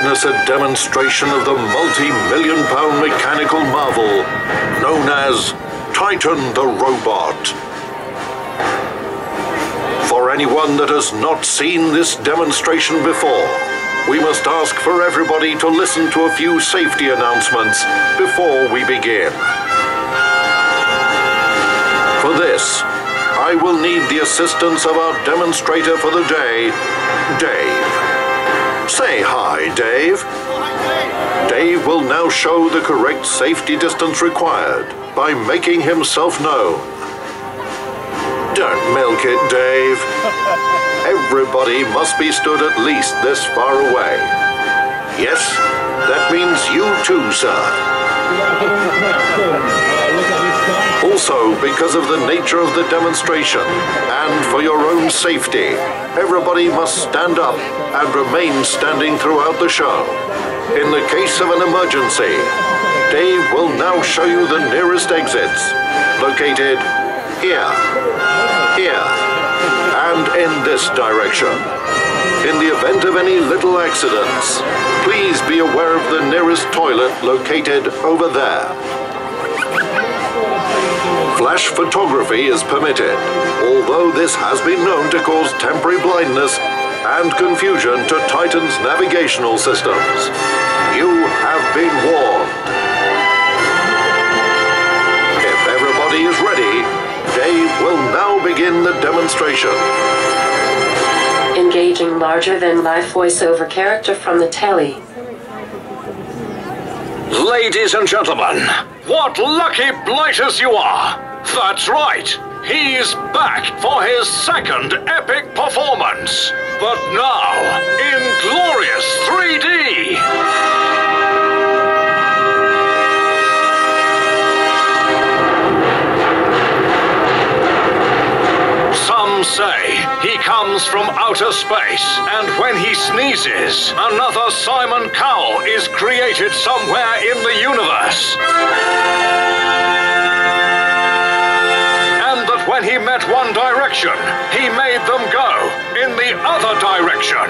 witness a demonstration of the multi-million-pound mechanical marvel known as Titan the Robot. For anyone that has not seen this demonstration before, we must ask for everybody to listen to a few safety announcements before we begin. For this, I will need the assistance of our demonstrator for the day, Dave. Say hi, Dave. Dave will now show the correct safety distance required by making himself known. Don't milk it, Dave. Everybody must be stood at least this far away. Yes, that means you too, sir. Also, because of the nature of the demonstration, and for your own safety, everybody must stand up and remain standing throughout the show. In the case of an emergency, Dave will now show you the nearest exits, located here, here, and in this direction. In the event of any little accidents, please be aware of the nearest toilet located over there. Flash photography is permitted, although this has been known to cause temporary blindness and confusion to Titan's navigational systems. You have been warned. If everybody is ready, Dave will now begin the demonstration. Engaging larger-than-life voiceover character from the telly. Ladies and gentlemen, what lucky blighters you are! That's right, he's back for his second epic performance, but now in glorious 3D! Some say he comes from outer space, and when he sneezes, another Simon Cowell is created somewhere in the universe. And that when he met One Direction, he made them go in the other direction.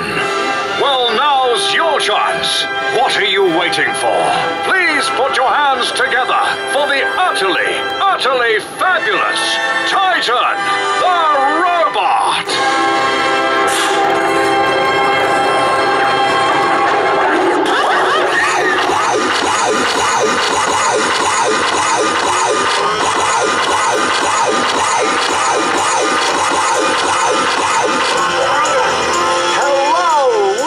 Well, now's your chance. What are you waiting for? Please put your hands together for the utterly, utterly fabulous Titan the Robot! Hello,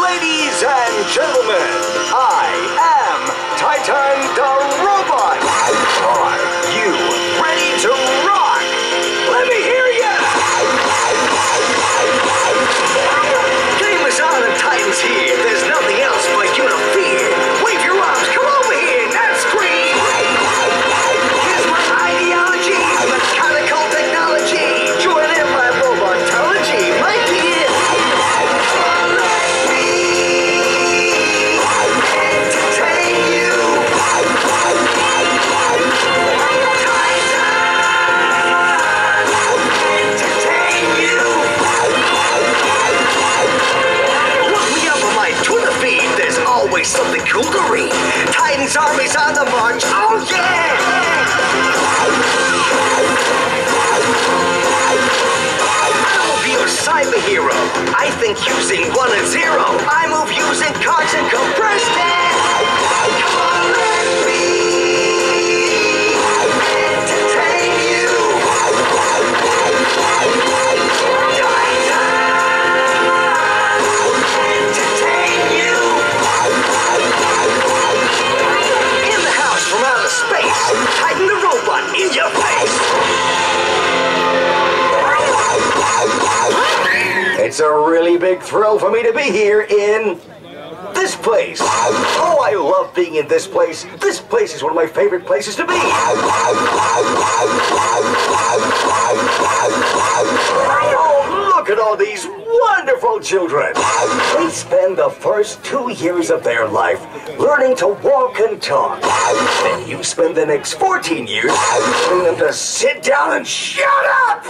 ladies and gentlemen. I am Titan the Robot. Are you ready to rock? Let me hear ya! Game is on and Titan's here. There's nothing else but you to fear. Wave your arms, come over here, and scream. Here's my ideology, mechanical technology. Join in my robotology, my dear. Let me entertain you. Entertain you. Look me up on my Twitter feed. There's always something cool to read. Titan's army's on the march. Oh yeah! I will be your cyber hero. I think using 1 and 0. I move using cards and compressed air. Come on, let me entertain you. Entertain you. In the house from outer space. Titan the Robot in your face. It's a really big thrill for me to be here in this place. Oh, I love being in this place. This place is one of my favorite places to be. Oh, look at all these wonderful children. They spend the first 2 years of their life learning to walk and talk. Then you spend the next 14 years telling them to sit down and shut up.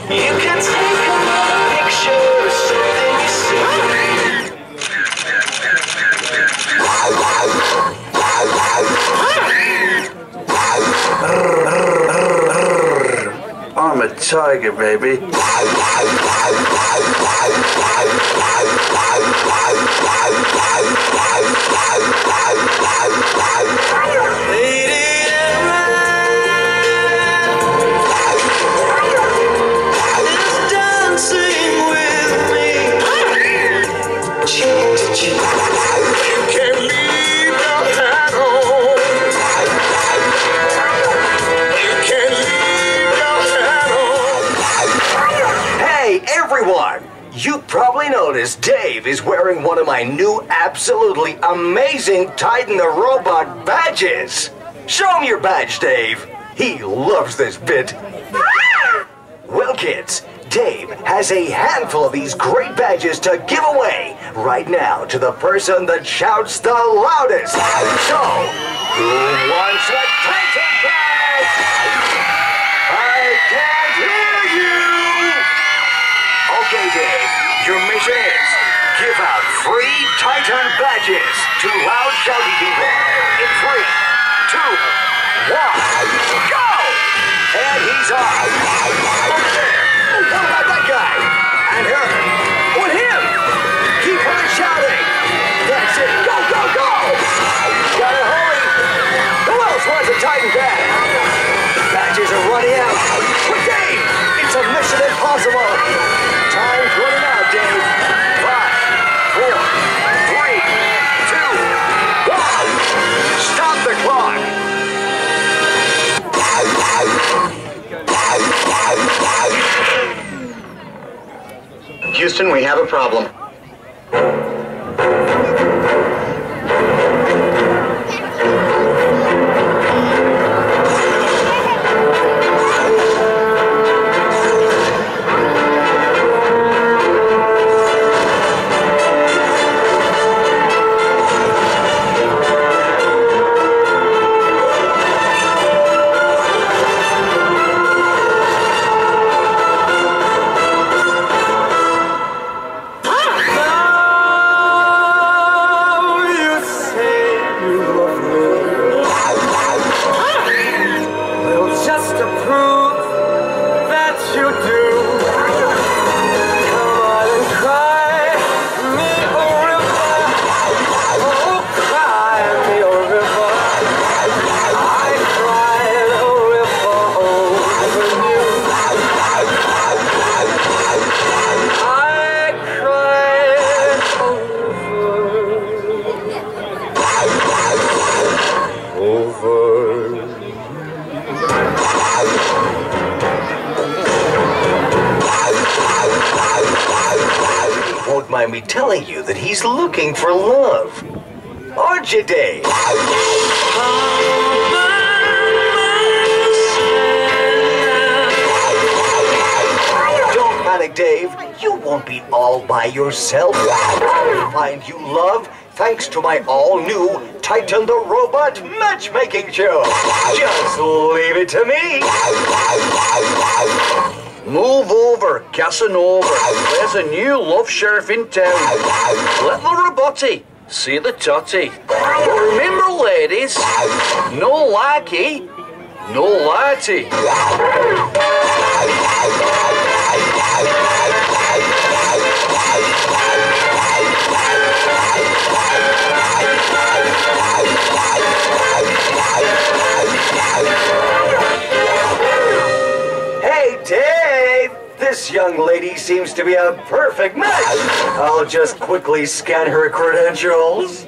You can take a picture of something you see. tiger, baby. You probably noticed Dave is wearing one of my new absolutely amazing Titan the Robot badges. Show him your badge, Dave. He loves this bit. Well, kids, Dave has a handful of these great badges to give away right now to the person that shouts the loudest. So, who wants a Titan badge? I can't hear you. Okay, Dave, your mission is give out free Titan badges to loud shouty people. In 3, 2, 1, go! And he's off. Over there. What about that guy? And her. With him. Keep on shouting. That's it. Go, go, go! Gotta hurry. Who else wants a Titan badge? Badges are running out. But Dave, it's a mission impossible. Time's running out, Dave. 5, 4, 3, 2, 1. Stop the clock. Houston, we have a problem. Mind me telling you that he's looking for love. Aren't you, Dave? Don't panic, Dave. You won't be all by yourself. I'll find you love thanks to my all-new Titan the Robot matchmaking show. Just leave it to me. Move over, Casanova. There's a new love sheriff in town. Let the robotti see the totty. But remember, ladies, no likey, no lighty. Hey, Dave! This young lady seems to be a perfect match. I'll just quickly scan her credentials.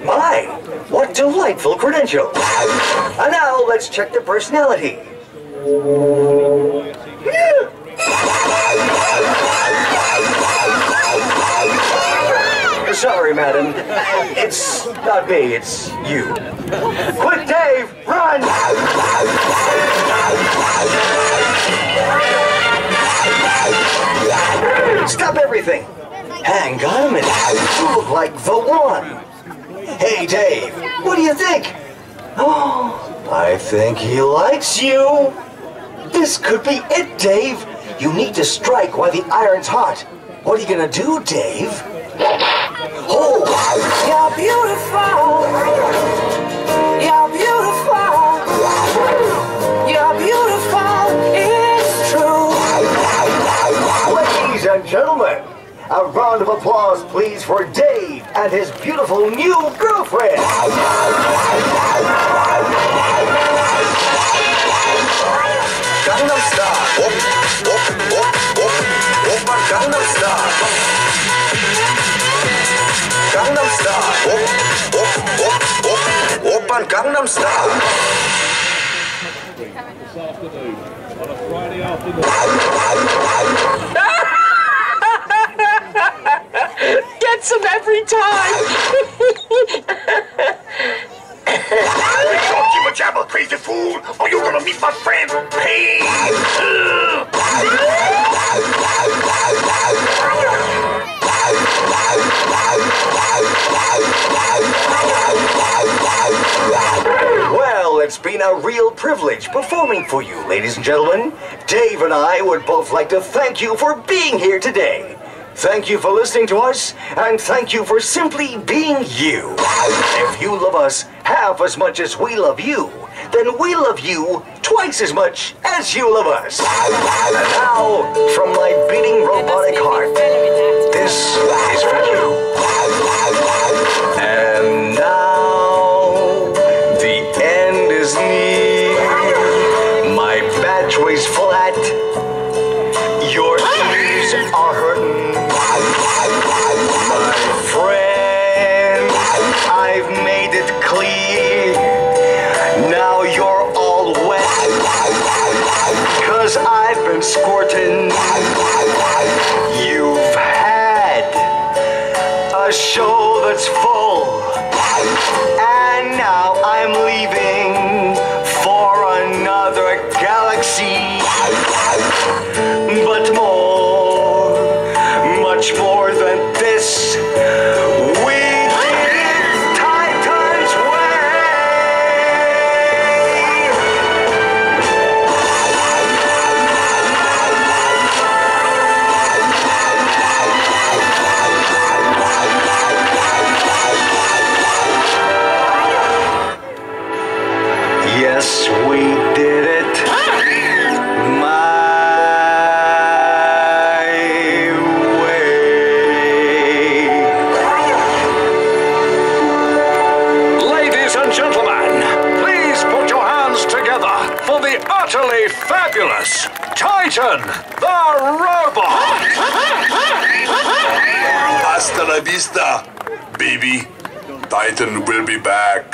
My, what delightful credentials. And now let's check the personality. Sorry, madam. It's not me, it's you. Quick, Dave! Run! Stop everything! Hang on a minute. You look like the one. Hey, Dave, what do you think? Oh, I think he likes you. This could be it, Dave. You need to strike while the iron's hot. What are you gonna do, Dave? Oh, you're beautiful. You're beautiful. gentlemen, a round of applause, please, for Dave and his beautiful new girlfriend. Gangnam Style. Oppa Gangnam Style. Gangnam Style. Oppa Gangnam Style. This afternoon, on a Friday afternoon. Gets him every time. Jibber jabber, crazy fool! Are you gonna meet my friend? Hey! Well, it's been a real privilege performing for you, ladies and gentlemen. Dave and I would both like to thank you for being here today. Thank you for listening to us, and thank you for simply being you. If you love us half as much as we love you, then we love you twice as much as you love us. And now, from my beating robotic heart, this is for you. And now, the end is near. My battery's flat. Your ears are hurting. My friend, I've made it clear. Now you're all wet, 'cause I've been squirting. You've had a show that's full, and now I'm leaving for another galaxy. But more, much more than this, we did it Titan's way. Yes, we did it. Utterly fabulous Titan, the robot! Hasta la vista, baby. Titan will be back.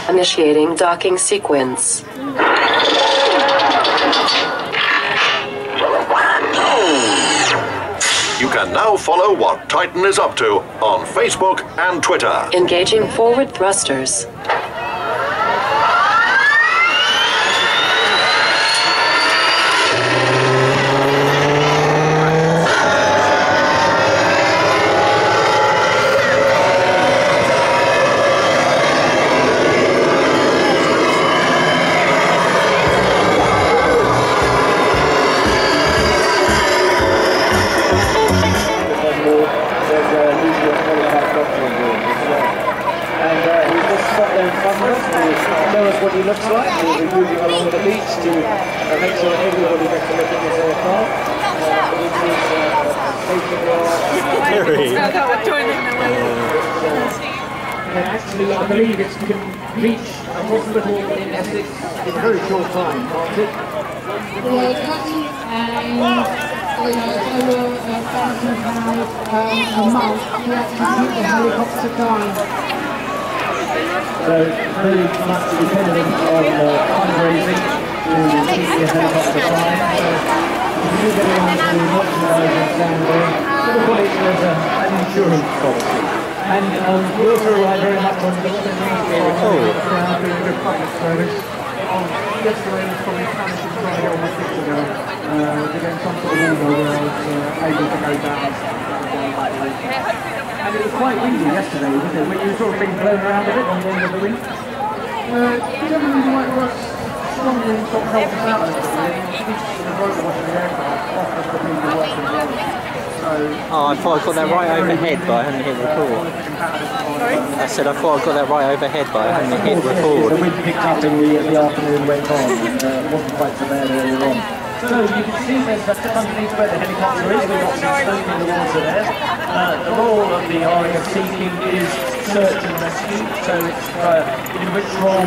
Initiating docking sequence. You can now follow what Titan is up to on Facebook and Twitter. Engaging forward thrusters. What he looks like. We'll be moving along the beach to make sure everybody gets a look at this aircraft. Actually, I believe it's to reach a hospital in Essex in a very short time, can't it? We're cutting over £1,000 a month to actually keep the helicopter going. So very much dependent on fundraising to keep the helicopter flying. So if you get around to merchandising down there, put it as an insurance policy. And we also rely very much on the crowd doing good public service. Yesterday was probably Spanish and Friday or 6 ago. Again, some sort of window where I was able to go down. And it was quite windy yesterday, wasn't it? When you were sort of being blown around a bit on the end of the wing. Generally, you might work strongly and sort of help us out a little bit. The rotor washing the aircraft offers the people working well. Oh, I thought I got that right overhead, but I hadn't hit record. Sorry? I said I thought I got that right overhead, but I hadn't hit record. The wind picked up in the afternoon and went on, and wasn't quite so bad earlier on. So you can see there's just underneath where the helicopter is, we've got some smoke in the water there. The role of the RAF Seaking is search and rescue, so it's in which role,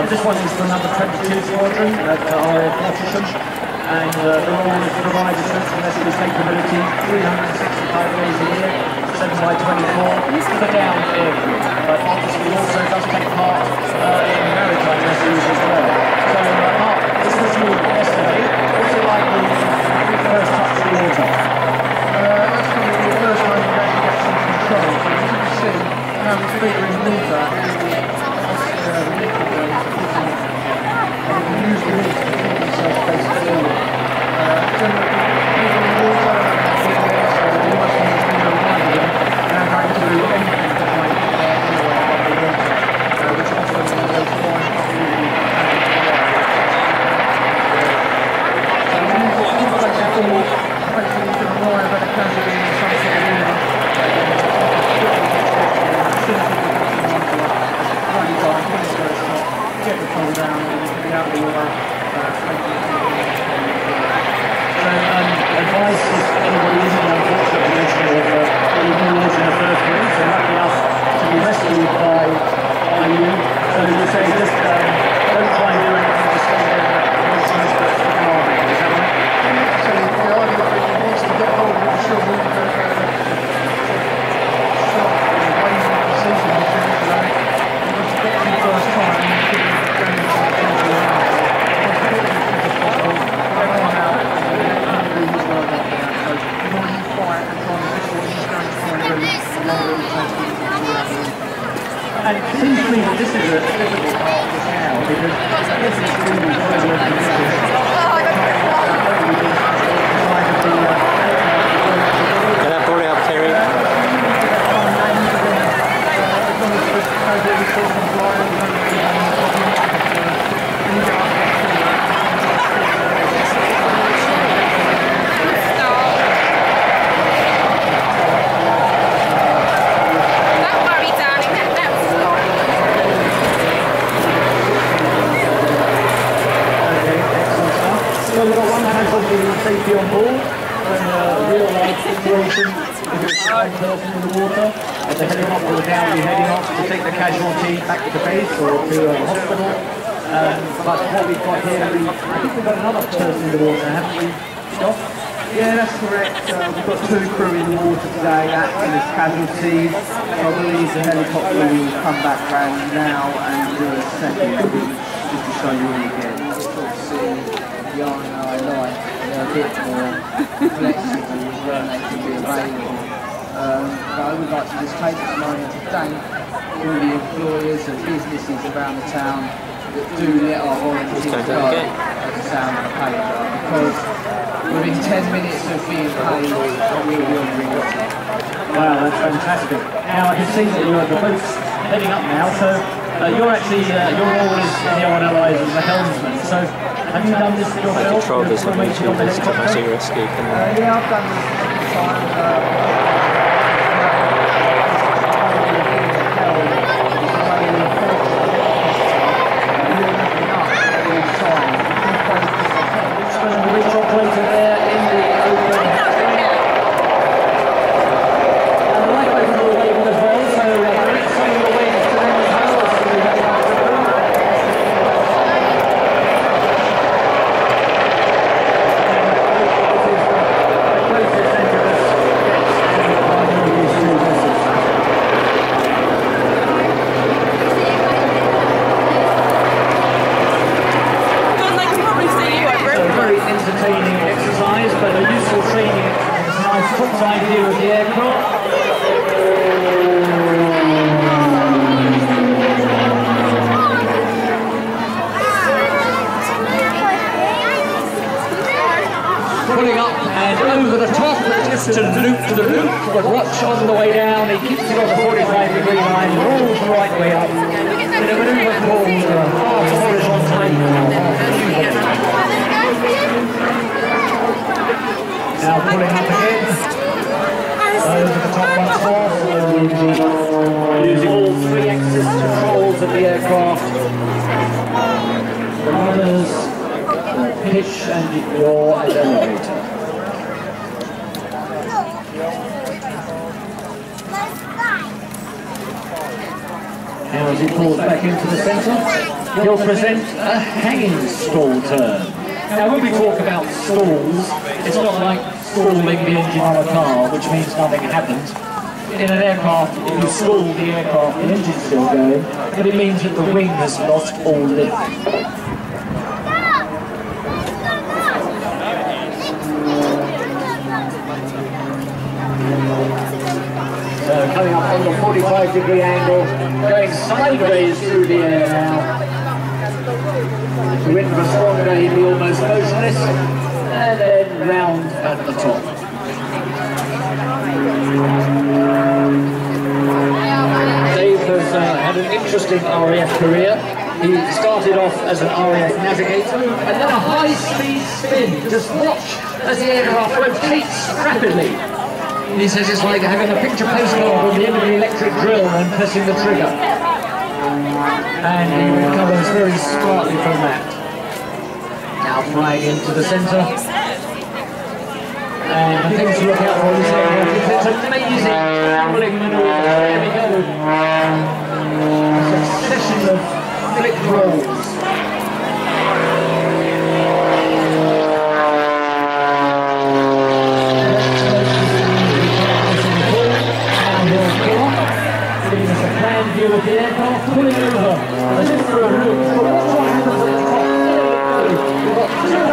this one is the number 22 squadron at RAF Tutor, and the role is to provide a search and rescue capability 365 days a year, 7x24, for the down aircrew, but obviously also does take part in maritime rescues as well. So Mark, this was you yesterday. What's it like when you first touched the water? That's probably the first time you actually get some control. So as you can see, now the feet are in water, and you use the water to keep yourself basically forward. Generally, using the water, so you must be reminded now going to do anything that might anywhere above the water, which often goes flying up really hopefully you can arrive at a casualty in some sort of unit. Get the pole down and you can be out of the water. Advice is anybody is in the unfortunate position of being in the in the first place, and lucky enough to be rescued by you. So you say just don't try and do anything to stay there. Is that right? So the idea that he wants to get hold of the shovel and start raising the precision and things like that. He wants to get them first time and give them going to the country around. He wants to get them as quick as possible, get them out, and then do his work after that. So the more you fight and try and fix what he's going to try and do, the longer it takes to get you out of it. And it seems to me that this is a difficult part of this now, because this is really Get that board out, Terry. So we've got one casualty safety on board, and real life situation, if it's one person in the water, and the helicopter will now be heading off to take the casualty back to the base or to a hospital. But what we've got here, I think we've got another person in the water, haven't we, Doc? Yeah, that's correct. We've got 2 crew in the water today acting as casualties. I believe the helicopter will come back round now and do a second just to show you all again. Sort of see the RNI light, they're a bit more flexible as well, they can be available. But I would like to just take this moment to thank all the employers and businesses around the town that do let our volunteers go at the sound of the pager, because within 10 minutes of being paid, we will reward it. Wow, that's fantastic. Now I can see that the boat's heading up now, so you're actually, your role is in the RNLIs as the helmsman, so have you done this yourself? Controllers of each of this capacity rescue. Yeah, I've done this many times. On the way down, he keeps it on the 45-degree line, rolls the right way up. In a manoeuvre called half horizontal. Now pulling up again. Over the top once more. Using all 3 axis controls of the aircraft. The rudders, pitch and your elevator. Now as he pulls back into the centre, he'll present a hanging stall turn. Now when we talk about stalls, it's not like stalling the engine on a car, which means nothing happens. In an aircraft, if you stall the aircraft, the engine's still going, but it means that the wing has lost all lift. So coming up on the 45-degree angle, going sideways through the air now. The wind of a stronger day, he'd be almost motionless, and then round at the top. Dave has had an interesting RAF career. He started off as an RAF navigator, and then a high-speed spin. Just watch as the aircraft rotates rapidly. He says it's like having a picture postcard on the end of the electric drill and pressing the trigger. And he recovers very smartly from that. Now flying into the centre. And the things to look out for this aircraft is it's amazing tumbling manoeuvre. There we go. A succession of flick rolls. Giving us a planned view of the aircraft, pulling over as if for a look. What happens at the top? We've got 1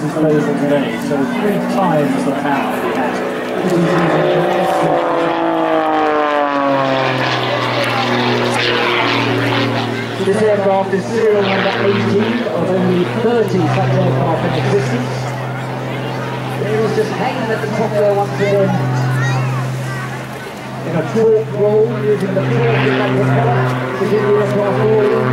disposal today, so 3 times the power we had. This aircraft is serial number 18 of only 30 such aircraft in existence. It was just hanging at the top there once again in a torque roll using the torque in that propeller to give the aircraft rolling.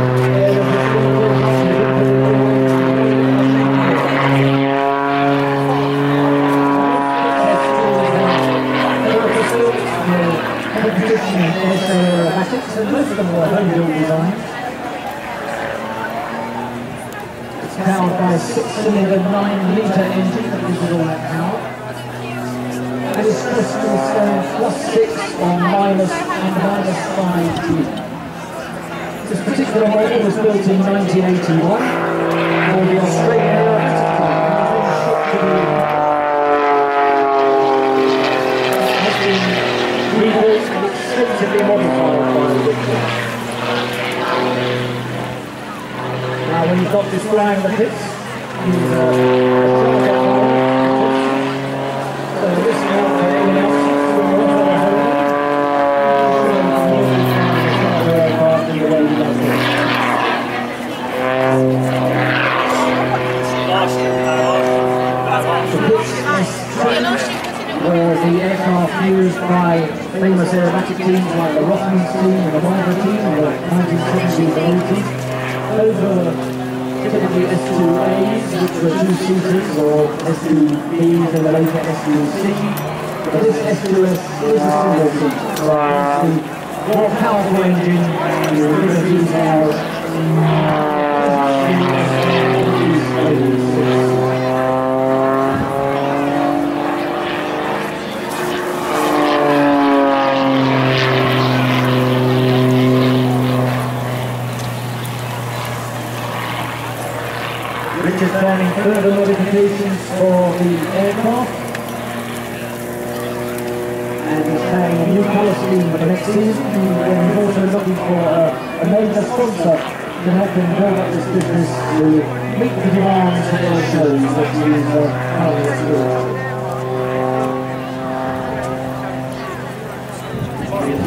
Aerobatics, and most of them were home-built designs. It's powered by a 6-cylinder 9-litre engine that gives it all that power. And it's supposed to withstand +6 or -5 G. This particular model was built in 1981 for the Australian Aerobatic team. Rebuilt and extensively modified by the Whitney. Now when he's not destroying the pits, he's so this is not for anyone else. Where the aircraft used by famous aerobatic teams like the Rothmans team and the Wyver team in the 1970s and 80s. Those were typically S2As, which were 2-seaters, or S2Bs and the later S2C. But this S2S is a single seat. So it's the more powerful engine, the bigger details. Richard's planning further modifications for the aircraft, and he's planning a new colour scheme for the next season, and he's also looking for a major sponsor to help him build up this business to meet the demands for those shows that he is currently experiencing.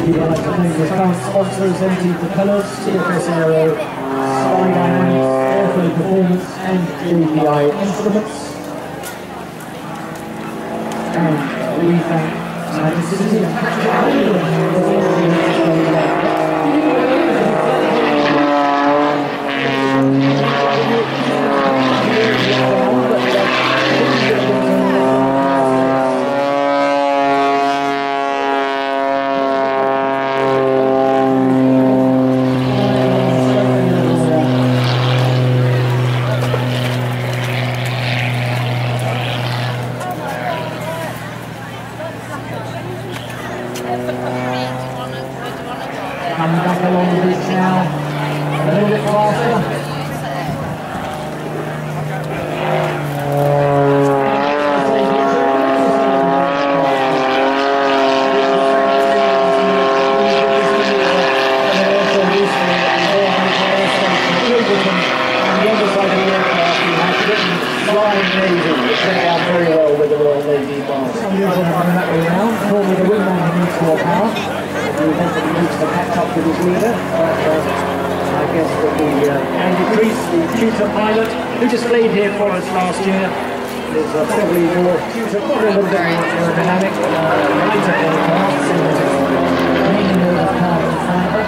He'd like to thank his current sponsors, MT Propellers, CFS Aero, Spy Dynamics, Airflow Performance and JPI Instruments. And we thank Majesty and Patrick coming back along the beach now, a little bit faster. Very well with the Royal Navy bar. Some of them coming that way round, normally the wingman who needs more power. He eventually needs to catch up with his leader, but I guess that Andy Priest, the tutor pilot, who just played here for us last year, is probably more tutor, probably a little bit more aerodynamic, lighter aircraft, mainly more of carbon fibre.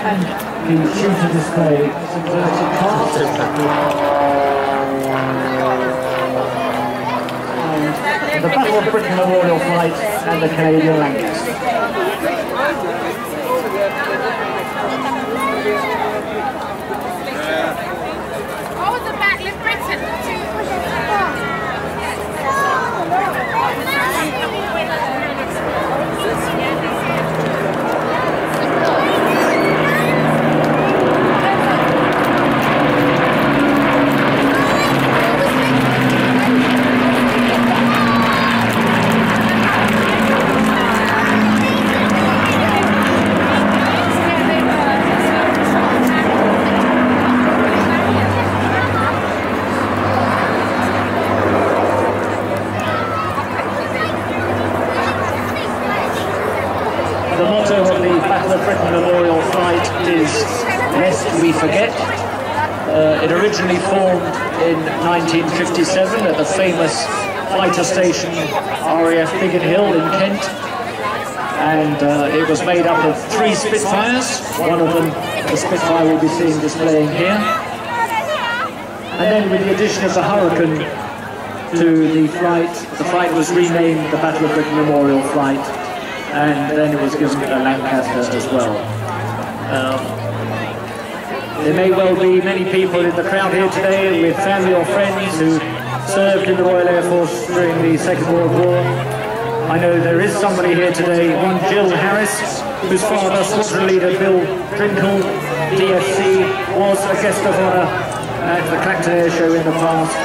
And the tutor display is inverted parts. The Battle of Britain Memorial Flight and the Canadian Lancasters. What was the Battle of Britain? the motto of the Battle of Britain Memorial Flight is "Lest we forget." It originally formed in 1957 at the famous fighter station RAF Biggin Hill in Kent, and it was made up of 3 Spitfires. One of them, the Spitfire we'll be seeing displaying here. And then with the addition of the Hurricane to the flight was renamed the Battle of Britain Memorial Flight, and then it was given a Lancaster as well. There may well be many people in the crowd here today with family or friends who served in the Royal Air Force during the Second World War. I know there is somebody here today, one Jill Harris, whose father, Squadron Leader Bill Drinkle, DFC, was a guest of honour at the Clacton Air Show in the past.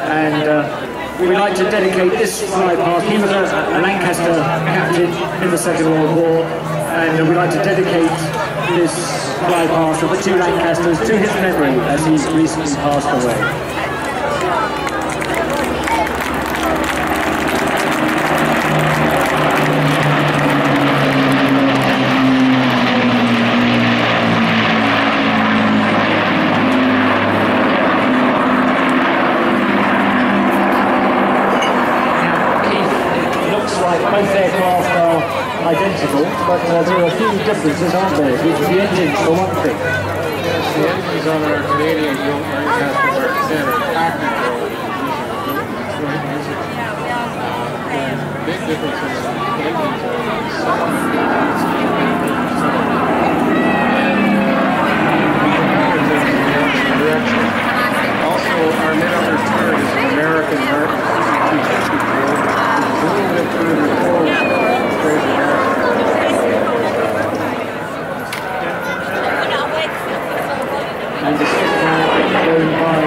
And we'd like to dedicate this flypast. He was a Lancaster captain in the Second World War, and we'd like to dedicate this flypast of the 2 Lancasters to his memory as he's recently passed away. Both aircraft are identical, but there are a few differences, aren't there? The engines, for one thing. Yes, the engines on our Canadian built Lancasters are standard Packard. The big difference is the engines are direction. Also, our mid-upper turret is an American Mark 254. A little bit further forward, straight ahead. And the Spitfire going by.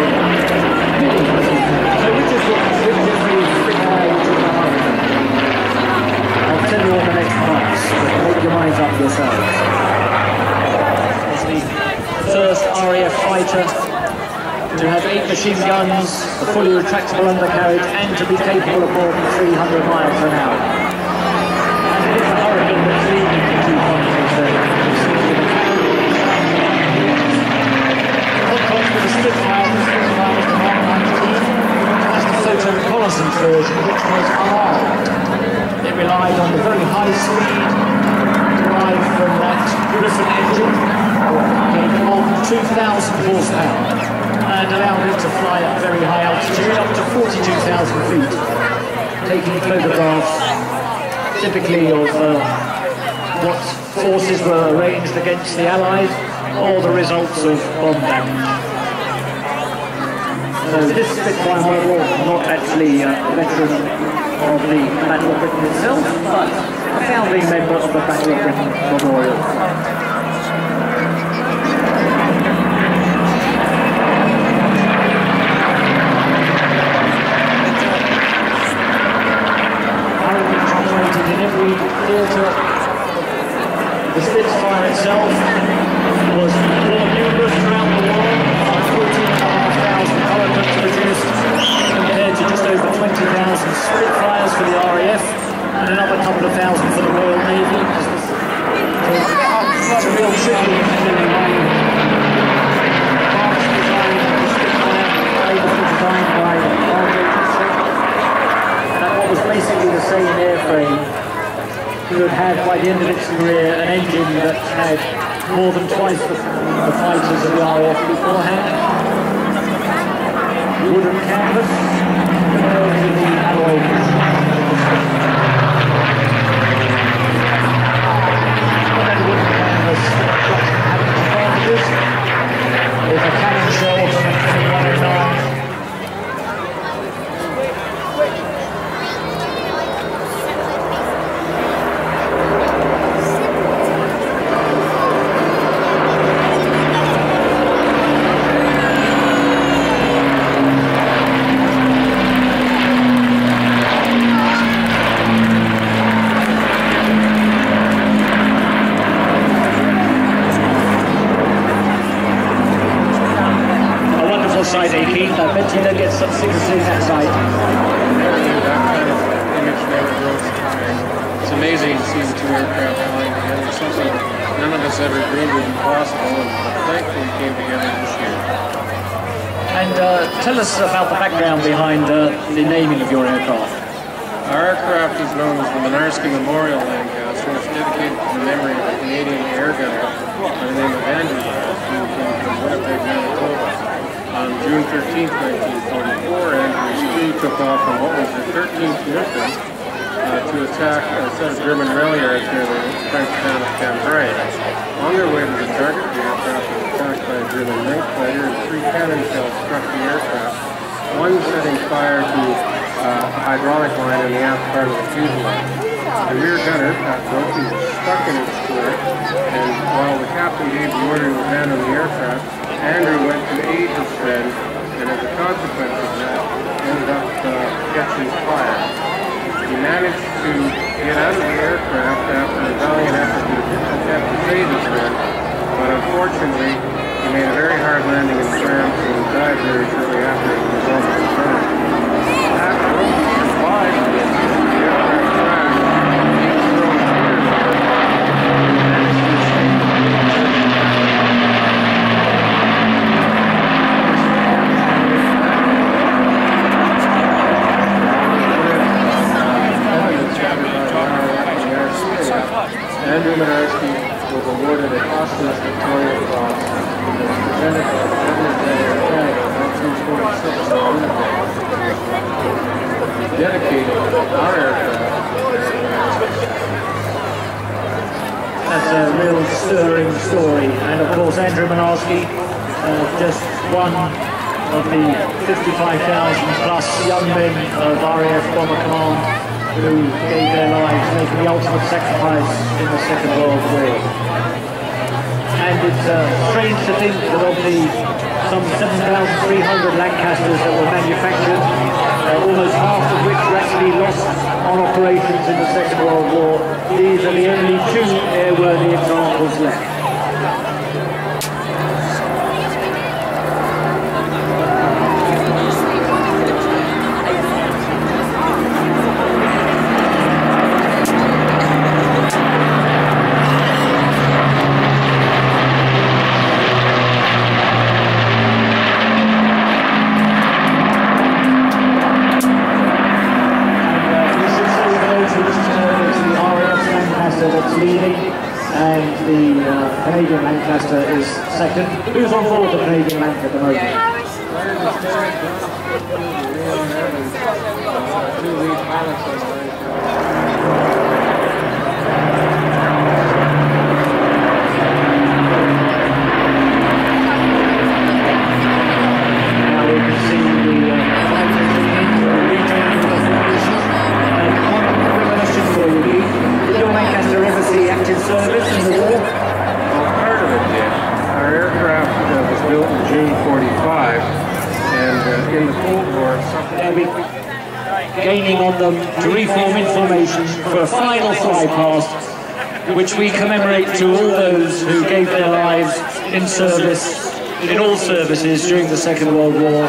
So which is the Spitfire, which is the Hurricane? I'll tell you on the next parts, but make your minds up yourselves. It's the first RAF fighter to have 8 machine guns, a fully retractable undercarriage, and to be capable of more than 300 miles an hour. And it is the Hurricane that's leading the 2 fighters there. Contrast with the Spitfire was the Mark 19. That's the photo reconnaissance version, which was unarmed. It relied on the very high speed derived from that Griffin engine, getting more than 2,000 horsepower. And allowed it to fly at very high altitude, up to 42,000 feet, taking photographs typically of what forces were arranged against the Allies or the results of bomb damage. So this Spitfire model, not actually a veteran of the Battle of Britain itself, but a founding member of the Battle of Britain Memorial. In every theatre. The Spitfire itself was more numerous throughout the world, 14,500 Hurricanes produced, compared to just over 20,000 Spitfires for the RAF, and another couple of thousand for the Royal Navy. It's a real tribute to the designed by what was basically the same airframe. It would have, by the end of its career, an engine that had more than twice the fighters of the RAF beforehand. Wooden canvas, with the alloy. That wooden canvas advantages. There's a cannon shell from a 109. Side 18, I bet you don't get some sick of seeing that side. That kind of image never grows tired. It's an amazing to see the two aircraft flying together. Something none of us ever dreamed would be possible, and thankfully came together this year. And tell us about the background behind the naming of your aircraft. Our aircraft is known as the Minarsky Memorial Lancaster. It's dedicated to the memory of a Canadian air gunner by the name of Andrew Wingwalkers, who came from Winnipeg, Manitoba. On June 13th, 1944, Andrew's crew took off from what was the 13th Mission to attack a set of German rail yards near the French town of Cambrai. On their way to the target, the aircraft was attacked by a German night fighter, and 3 cannon shells struck the aircraft, one setting fire to a hydraulic line in the aft part of the fuselage. The rear gunner, Pat Wilson, was stuck in its turret, and while the captain gave the order to abandon the aircraft, Andrew went to aid his friend, and as a consequence of that, ended up catching fire. He managed to get out of the aircraft after a valiant effort to save his friend, but unfortunately, he made a very hard landing in France and died very shortly after as a result of his burn. Pat Wilson survived the aircraft crash. Andrew Minarsky was awarded a posthumous Victoria Cross and was presented by the Governor General of Canada in 1946 in Winnipeg. He dedicated our aircraft. That's a real stirring story, and of course Andrew Minarsky, just one of the 55,000 plus young men of RAF Bomber Command who gave their lives, making the ultimate sacrifice in the Second World War. And it's strange to think that of the some 7,300 Lancasters that were manufactured, almost half of which were actually lost on operations in the Second World War, these are the only 2 airworthy examples left. That's leading, and the Canadian Lancaster is second. Who's on board the Canadian Lancaster at the moment? Now we can see the question for you. Did your Lancaster ever see active service in the war? Well, part of it did. Our aircraft was built in June 45, and in the Cold War, We're gaining on them to reform information for a final flypast, which we commemorate to all those who gave their lives in service, in all services during the Second World War,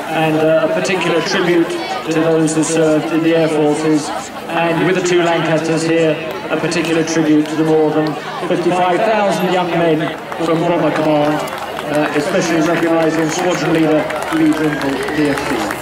and a particular tribute to those who served in the Air Forces. And with the 2 Lancasters here, a particular tribute to the more than 55,000 young men from Bomber Command, especially recognising Squadron Leader Lee Drimple, DFC.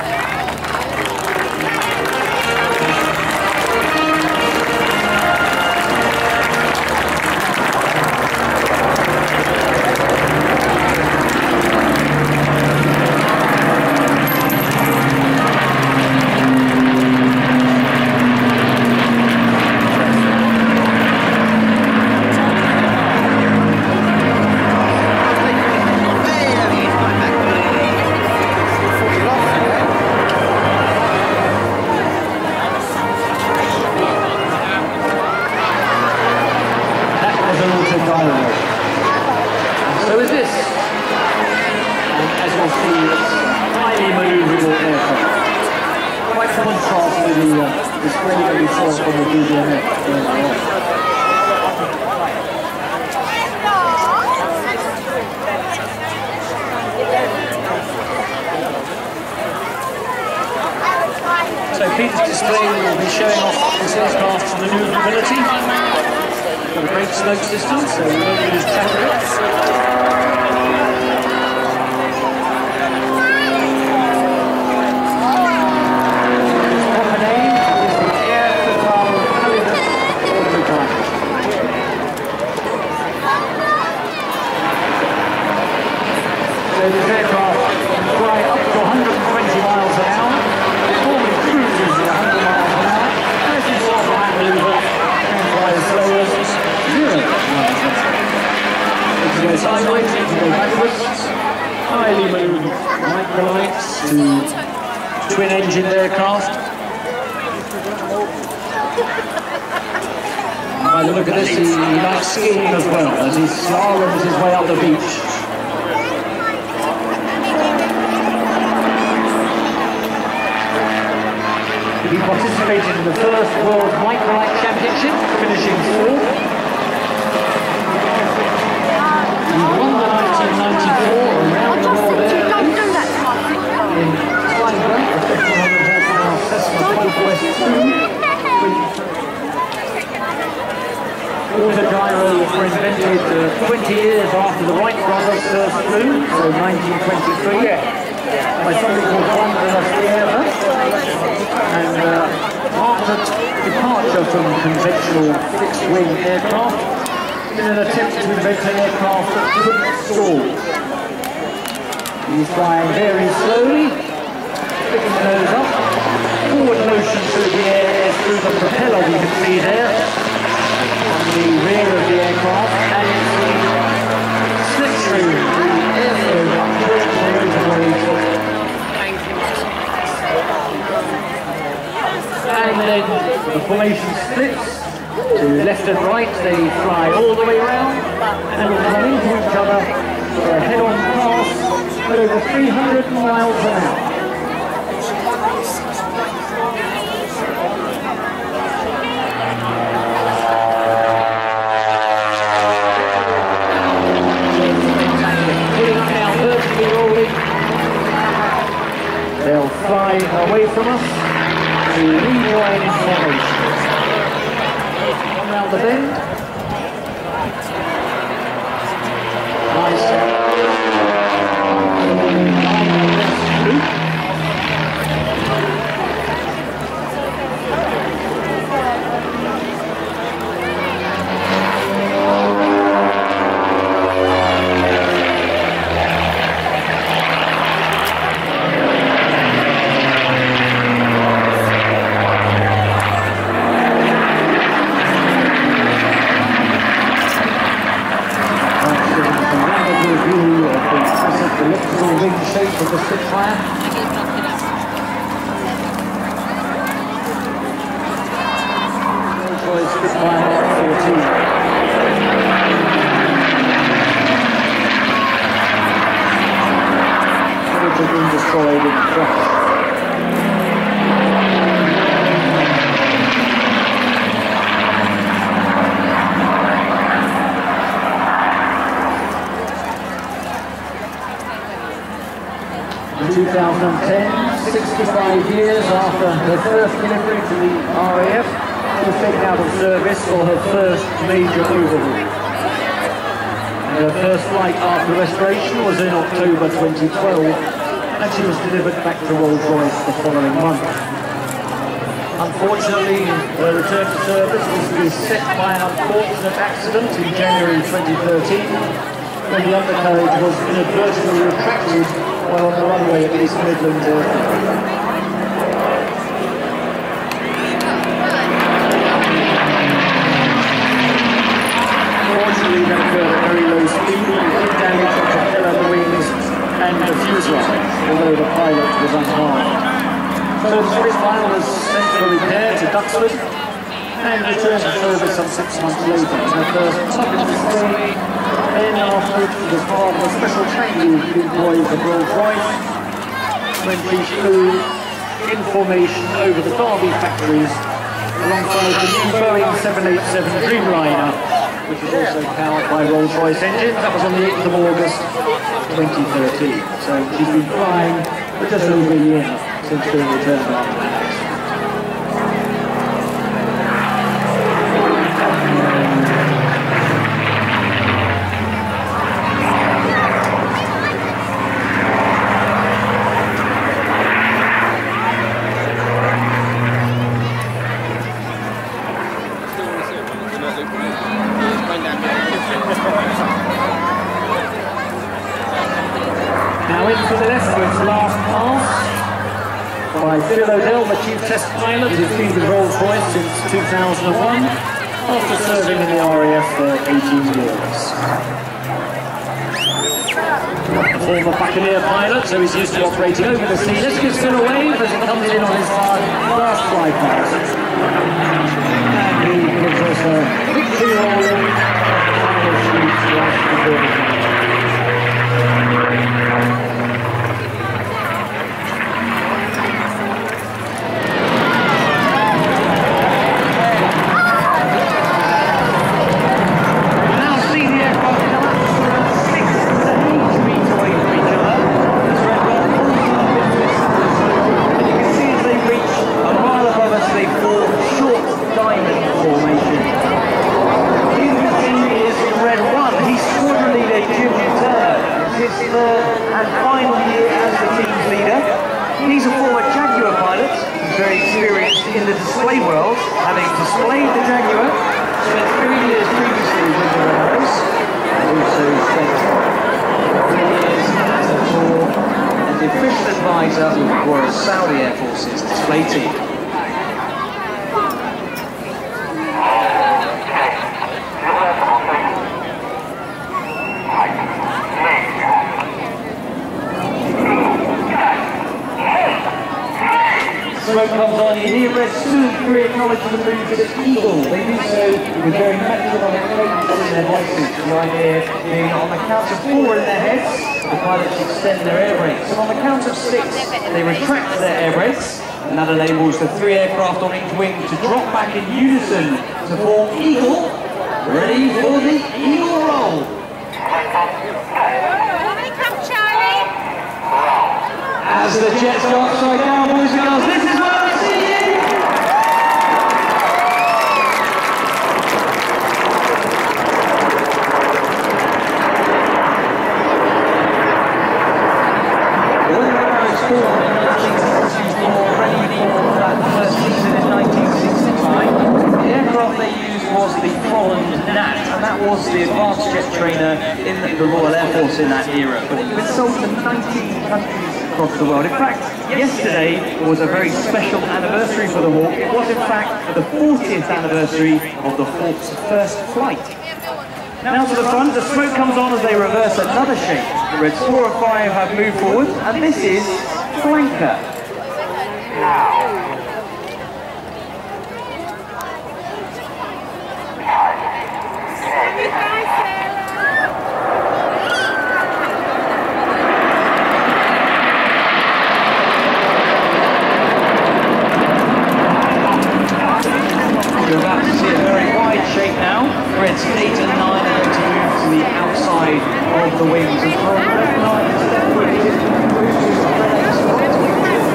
So is this. And as you'll see, it's highly manoeuvrable aircraft. Quite contrast to the display that we saw from the BDMF earlier on. So features display will be showing off this aircraft's manoeuvrability. Got a great smoke system, so we won't lose track of it. So this aircraft can fly up to 120 miles an hour. It normally cruises at 100 miles an hour. And if you saw the maneuver, it can fly as slow as 0 miles an hour. It can go sideways, it can go backwards. Highly moved microlights to twin-engine aircraft. By the look at this, he likes skiing as well, as he slaloms his way up the beach. He participated in the first World Microlight Championship, finishing 4th. He won the 1994 around the world air in flying great, the 1500 horsepower Cessna Southwest 2. Autogyro were invented 20 years after the Wright brothers first flew, so 1923. By something called Clacton-on-Sea, and after departure from conventional fixed-wing aircraft in an attempt to invent an aircraft that couldn't stall. He's flying very slowly, picking the nose up, forward motion through the air through the propeller you can see there on the rear of the aircraft, and it's the slipstream, the airflow up towards the motorway. And then the formation splits to left and right, they fly all the way around and will run into each other for a head-on pass at over 300 miles an hour. Pulling now vertically rolling, they'll fly away from us. To rejoin in formation. Come round the bend. Nice. Loop. 2010, 65 years after her first delivery to the RAF, she was taken out of service for her first major overhaul. And her first flight after restoration was in October 2012, and she was delivered back to Rolls-Royce the following month. Unfortunately, her return to service was beset by an unfortunate accident in January 2013, when the undercarriage was inadvertently retracted while on the runway at East Midlands Airport. Unfortunately, that occurred at very low speed, with damage to propeller, the wings, and the fuselage, although the pilot was unharmed. So the Spitfire was sent for repair to Duxford and returned to service some 6 months later in her first public display. Then afterwards, it was part of a special training with the employees of Rolls-Royce when she flew in formation over the Derby factories alongside the new Boeing 787 Dreamliner, which was also powered by Rolls-Royce engines. That was on the 8th of August 2013. So she's been flying for just over a year since being returned after that accident. by Phil O'Dell, the chief test pilot, who's been with Rolls-Royce since 2001, after serving in the RAF for 18 years. A former Buccaneer pilot, so he's used to operating over the sea. Let's give Phil a wave as he comes in on his last fly pass. And he gives us a victory roll and final shoots right before the finish. And final year as the team's leader. He's a former Jaguar pilot, very experienced in the display world, having displayed the Jaguar, spent 3 years previously with the Royce, and also spent 3 years as a tour and the official advisor of the Royal Saudi Air Force's display team. Smoke comes on, you hear Red soon acknowledge the move to the Eagle. They do so with very metronomic cadence in their voices. The idea being on the count of 4 in their heads, the pilots extend their air brakes. And on the count of 6, they retract their air brakes. And that enables the 3 aircraft on each wing to drop back in unison to form Eagle. Ready for the Eagle roll. As the jets go upside down, boys and girls, this is what I'm seeing! The Wingwalkers formed in 1964, ready for that first season in 1965. The aircraft they used was the Holland Gnat, and that was the advanced jet trainer in the Royal Air Force in that era. But it was sold to 19 countries across the world. In fact, yesterday was a very special anniversary for the Hawk. It was in fact the 40th anniversary of the Hawk's first flight. Now to the front, the smoke comes on as they reverse another shape. The Reds 4 and 5 have moved forward, and this is Flanker. We're about to see a very wide shape now. Reds 8 and 9 are going to move to the outside of the wings. And from Red 9 to Red 8, the formation is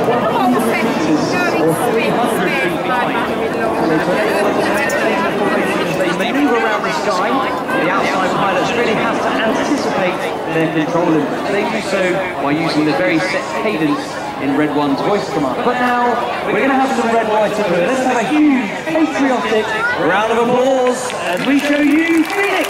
100 meters or 300 feet behind. So to enable them to maintain the formation as they maneuver around the sky, the outside pilots really have to anticipate their control inputs. They do so by using the very set cadence in Red 1's voice command. But now, we're going to have some Red White in here. Let's have a huge, patriotic round of applause as we show you Phoenix!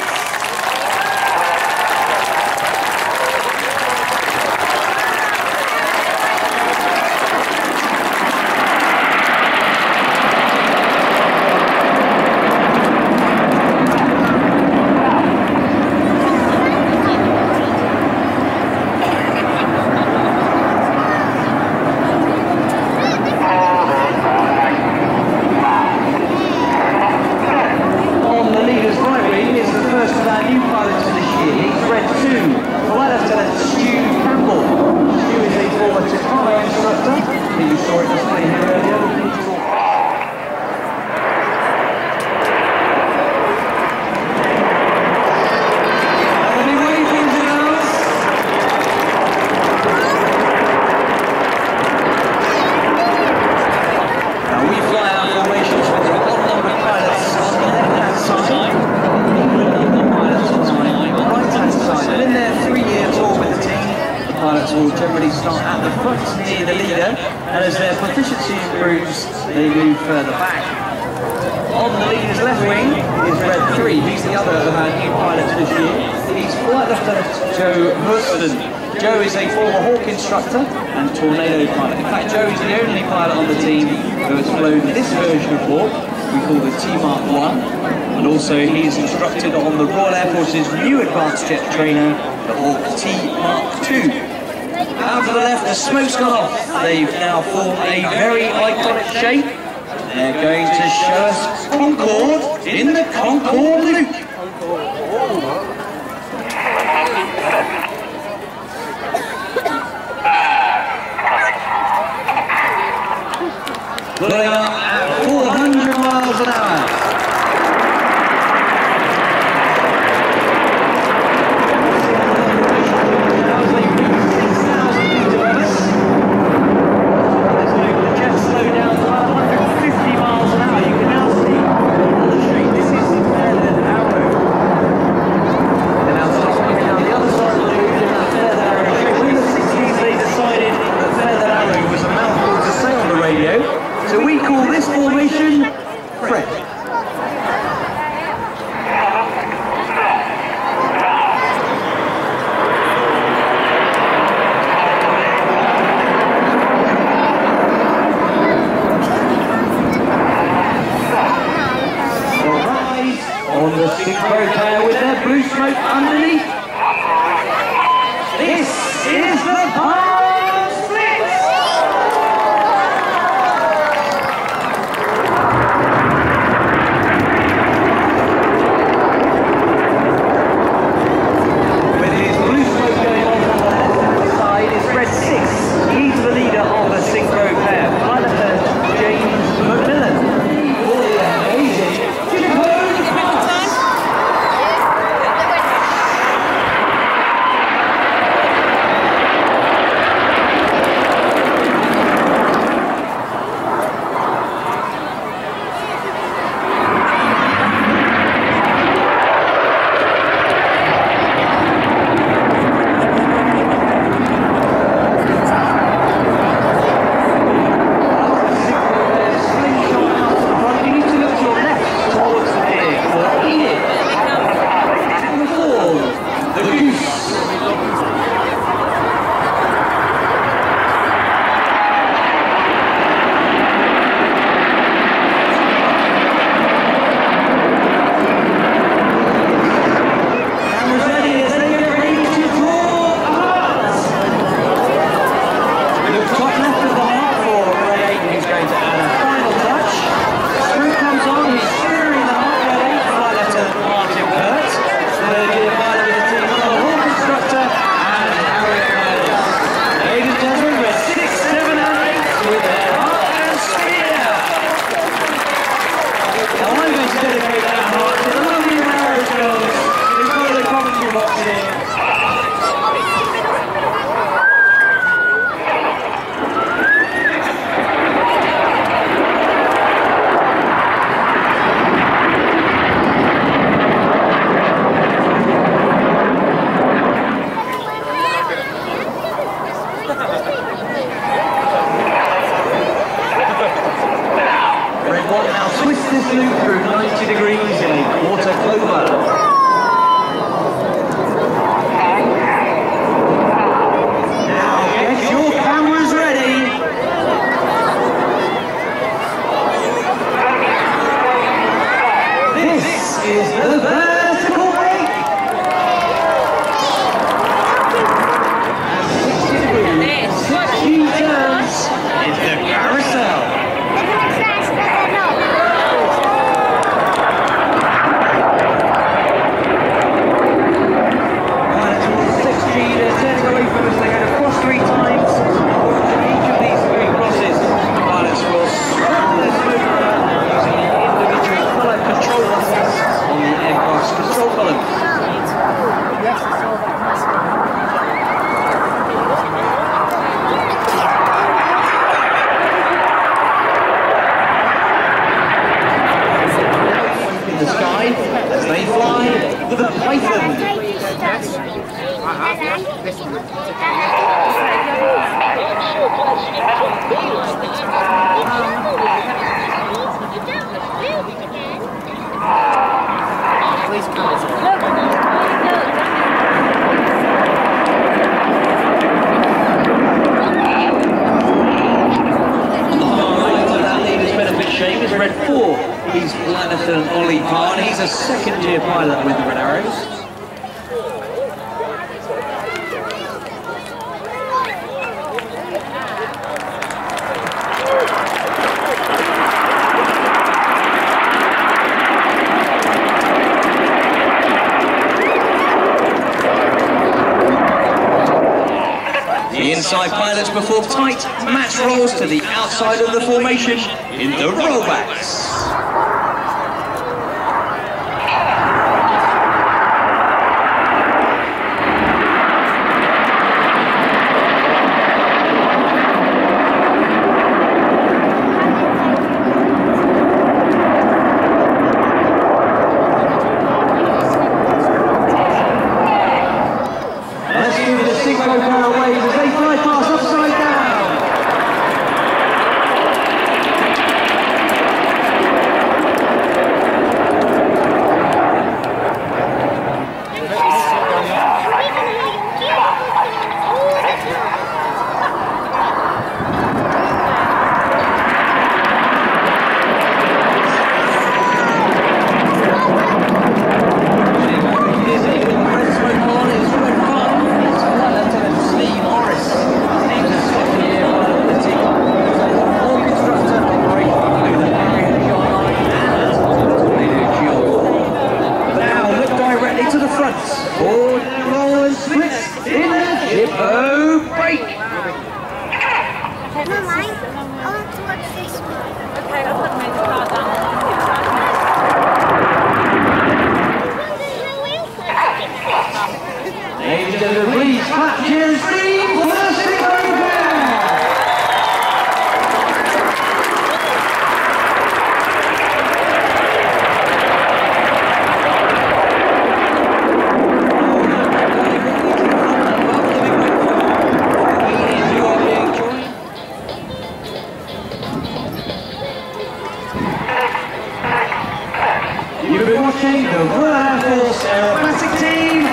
will generally start at the front near the leader, and as their proficiency improves, they move further back. On the leader's left wing is Red 3. He's the other of our new pilots this year. He's Flight Lieutenant Joe Hurston. Joe is a former Hawk instructor and Tornado pilot. In fact, Joe is the only pilot on the team who has flown this version of Hawk, we call the T-Mark 1, and also he is instructed on the Royal Air Force's new advanced jet trainer, the Hawk T-Mark 2. Out to the left, the smoke's gone off. They've now formed a very iconic shape. They're going to show us Concorde in the Concorde loop. Pulling up at 400 miles an hour. He's Planethan Ollie Parn. He's a second-year pilot with the Red Arrows. The inside pilots perform tight match rolls to the outside of the formation in the rollbacks. You've been watching the Royal Air Force Aerobatic Team,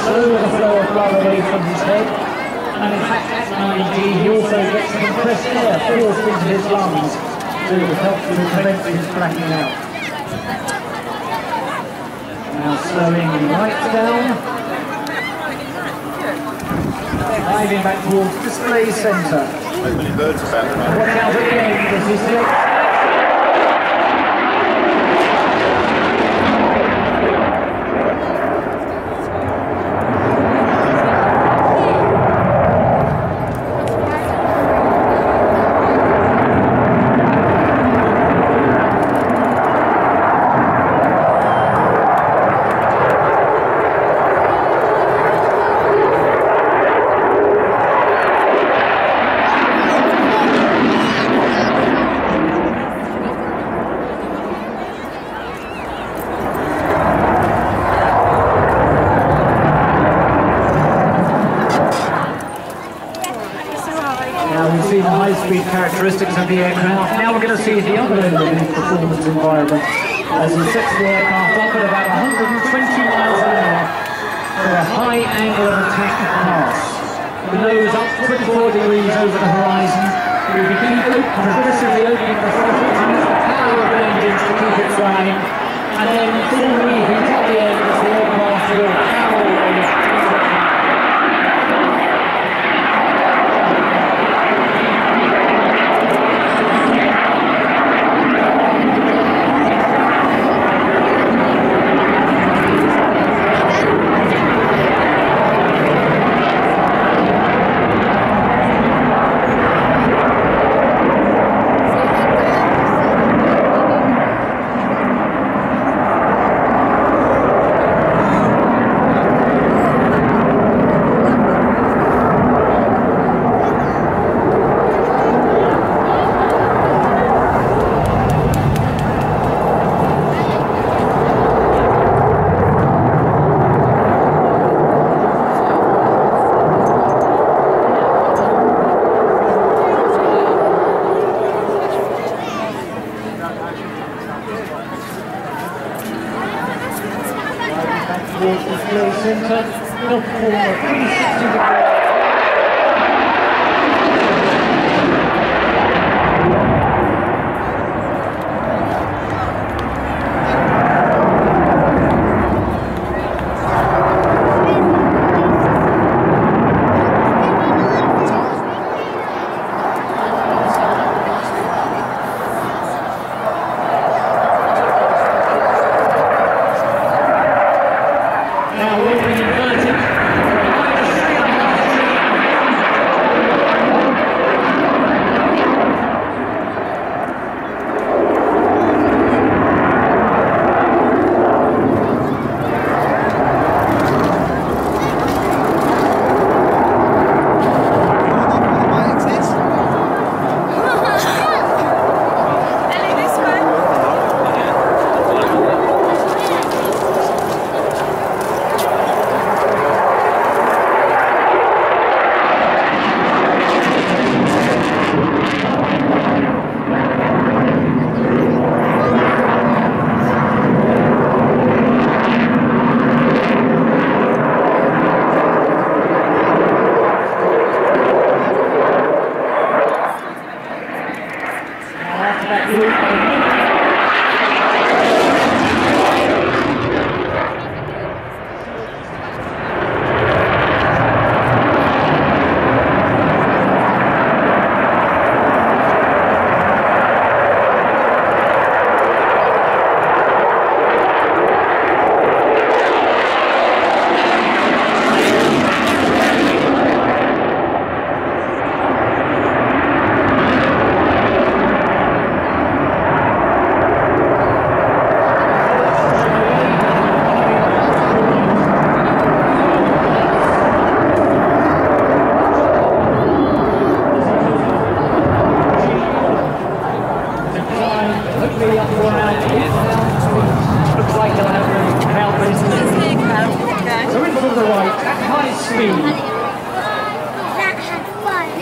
slow the flow of blood away from his head. And in fact, at 9G, he also gets compressed air forced into his lungs to help to prevent his blacking out. Now slowing right down. Diving back towards display centre. Watch out again as he selects. Characteristics of the aircraft. Now we're going to see the other end of his performance environment as he sets the aircraft up at about 120 miles an hour for a high angle of attack pass. The nose up 24 degrees over the horizon. We begin progressively opening the throttle to use the power of the engines to keep it flying, and then full reheat at the end as the aircraft will power away.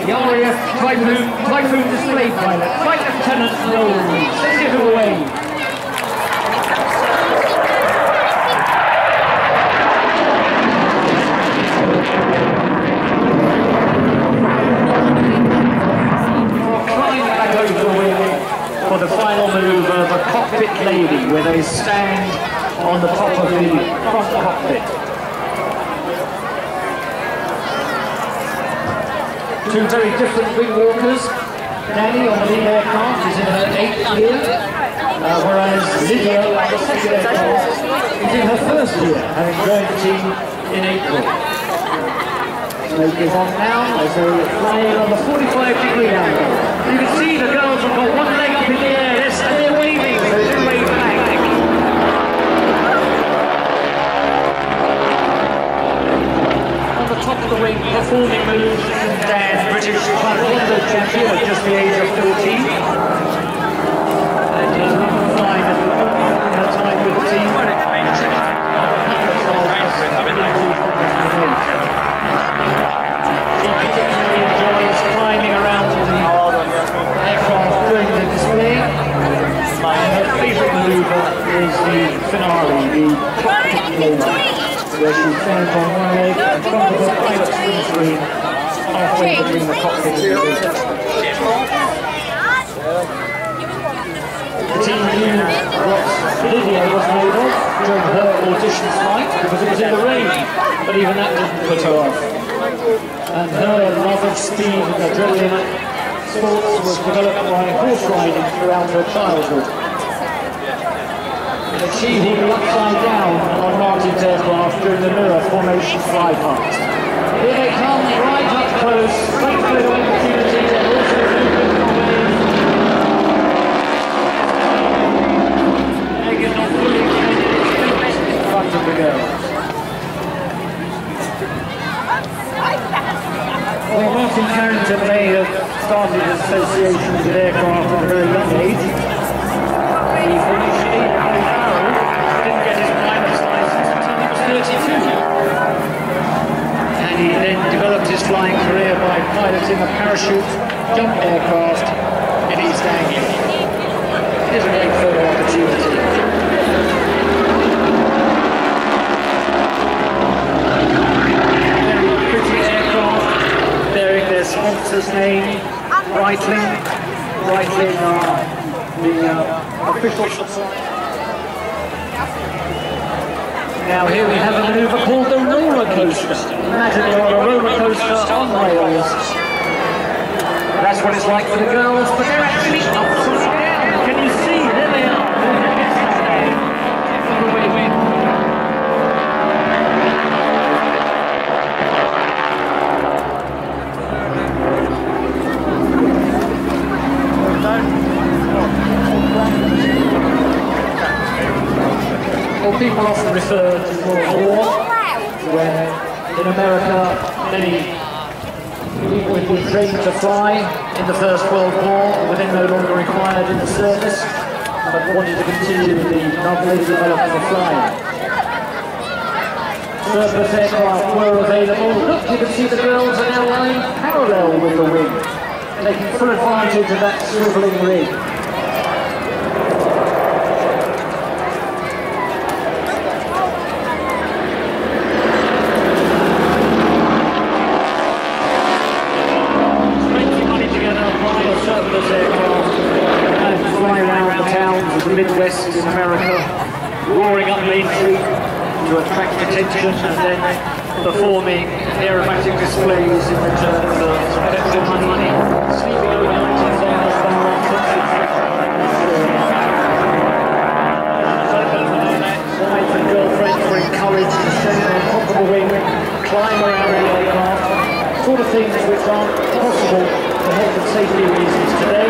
The RAF Typhoon display pilot, Flight Lieutenant Royce, send it away. the final manoeuvre, the cockpit lady, where they stand on the top of the front cockpit. Two very different wingwalkers. Danny on the lead aircraft is in her 8th year, whereas Lydia on the second aircraft is in her 1st year, having joined the team in April. Smoke is on now as they're flying on the 45-degree angle. You can see the girls have got one leg up in the air, and they're waving, so they do wave back. On the top of the wing, performing moves from Dan, British Untitled Chapter at just the age of 14. And he's flying at the time with the team. She particularly enjoys climbing around the aircraft during the display. And her favourite manoeuvre is the finale, the cockpit floor, where she stands on one leg in front of her pilot screen, halfway between the cockpit and the wing. The team knew what Lydia was made of during her audition flight because it was in the rain, but even that didn't put her off. And her love of speed and adrenaline sports was developed by horse riding throughout her childhood. And she will be upside down on Martin's aircraft during the mirror formation fly-past. Here they come, right up close, great photo opportunity, and also moving away. Megan not fully in front of the girls. Well, Martin Carrington may have started his association with aircraft at a very young age. He initially didn't get his pilot's license until he was 32. And he then developed his flying career by piloting a parachute jump aircraft in East Anglia. Here's a great photo opportunity. Very pretty aircraft, bearing their sponsor's name, Breitling. Breitling are the official supplier. Now here we have a manoeuvre called the roller coaster. Imagine you're on a roller coaster on rails. That's what it's like for the girls, but they're actually upside down. Can you see? There they are. Well, people often refer to World War, where in America many people had been trained to fly in the First World War, were then no longer required in the service, but wanted to continue the lovely development of flying. Surplus aircraft were available. Look, you can see the girls are now lying parallel with the wing, taking full advantage of that swivelling rig. Midwest in America, roaring up Main Street to attract attention and then performing aerobatic displays in return for extra money, sleeping overnight in bars, wife and girlfriends were encouraged to stand on top of the wing, climb around the aircraft, sort of things which aren't possible for health and safety reasons today.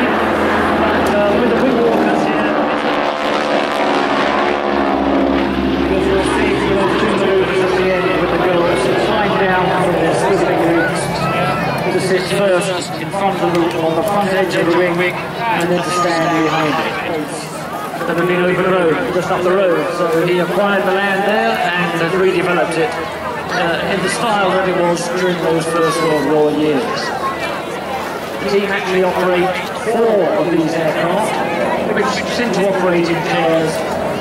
But with the wingwalkers here, you'll see those two manoeuvres at the end with the girls climb down from their swiveling rigs to sit first in front of on the front edge of the wing and then to stand behind it. That had been over the road, just up the road, so he acquired the land there and redeveloped it in the style that it was during those First World War years. The team actually operate 4 of these aircraft, which tend to operate in pairs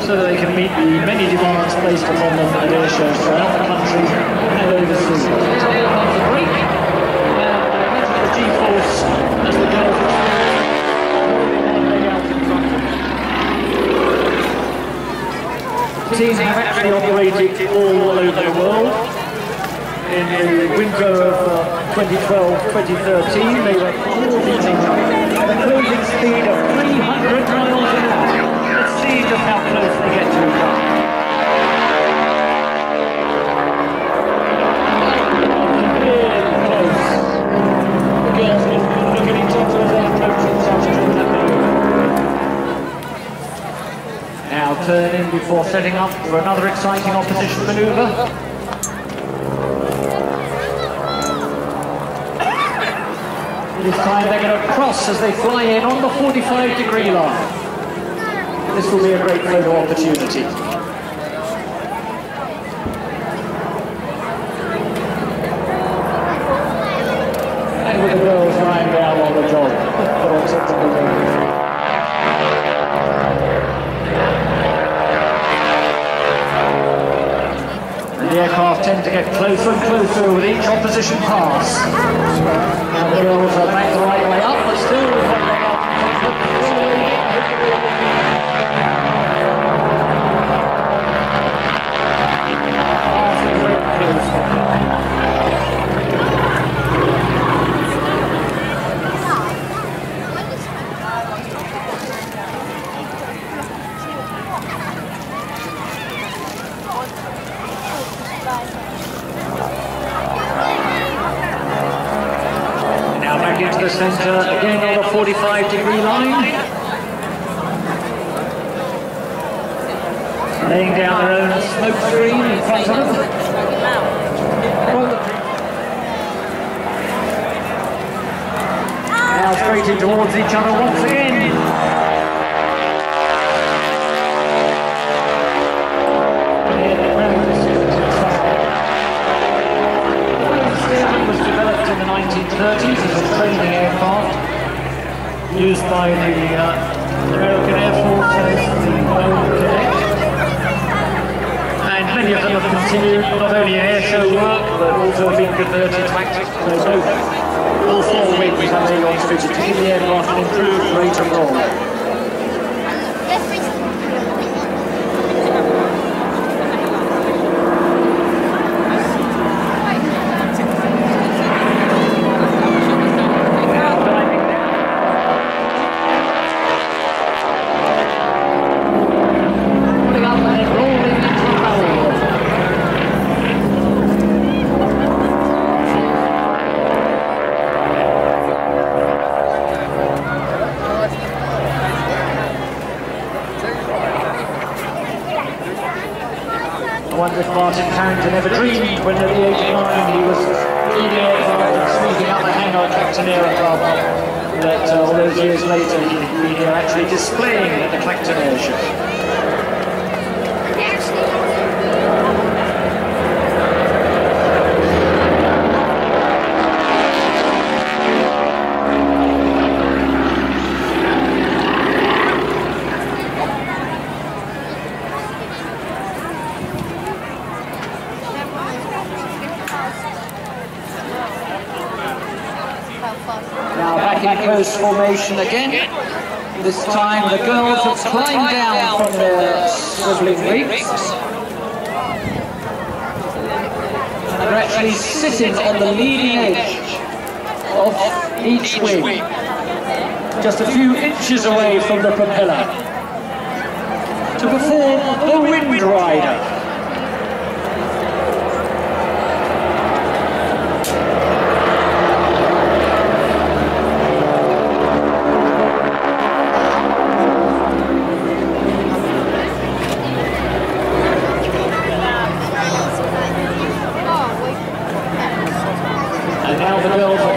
so that they can meet the many demands placed upon them at air shows throughout the country and overseas. Here comes the break, and the G-force as the girls are rolling out in front. team have actually operated all over the world. In the winter of 2012-2013, they were orbiting at a cruising speed of 300 miles an hour. Let's see just how close they get to each other. Really close. The girls can look at each other as they approach each other. Now turning before setting up for another exciting opposition manoeuvre. This time they're going to cross as they fly in on the 45-degree line. This will be a great photo opportunity. And with the girls lying down on the job. And the aircraft tend to get closer and closer with each opposition pass. Now the girls are back the right way up, but still into the centre, again on the 45-degree line. Laying down their own smoke screen in front of them. Now straight in towards each other once again. Was developed in the 1930s as a training aircraft used by the American Air Force as the cadet. And many of them have continued not only in air show work but also have been converted to active. So all four wings have been fitted to give the aircraft an improved rate of roll. Martin Harrington never dreamed when at the age of 9 he was leading aircraft and sweeping up the hangar at Clacton-on-Sea that all those years later he'd be here actually displaying at the Clacton Air Show. Close formation again. This time the girls have climbed down from their swiveling rigs and are actually sitting on the leading edge of each wing, just a few inches away from the propeller, to perform the Wind Rider. Now the girls are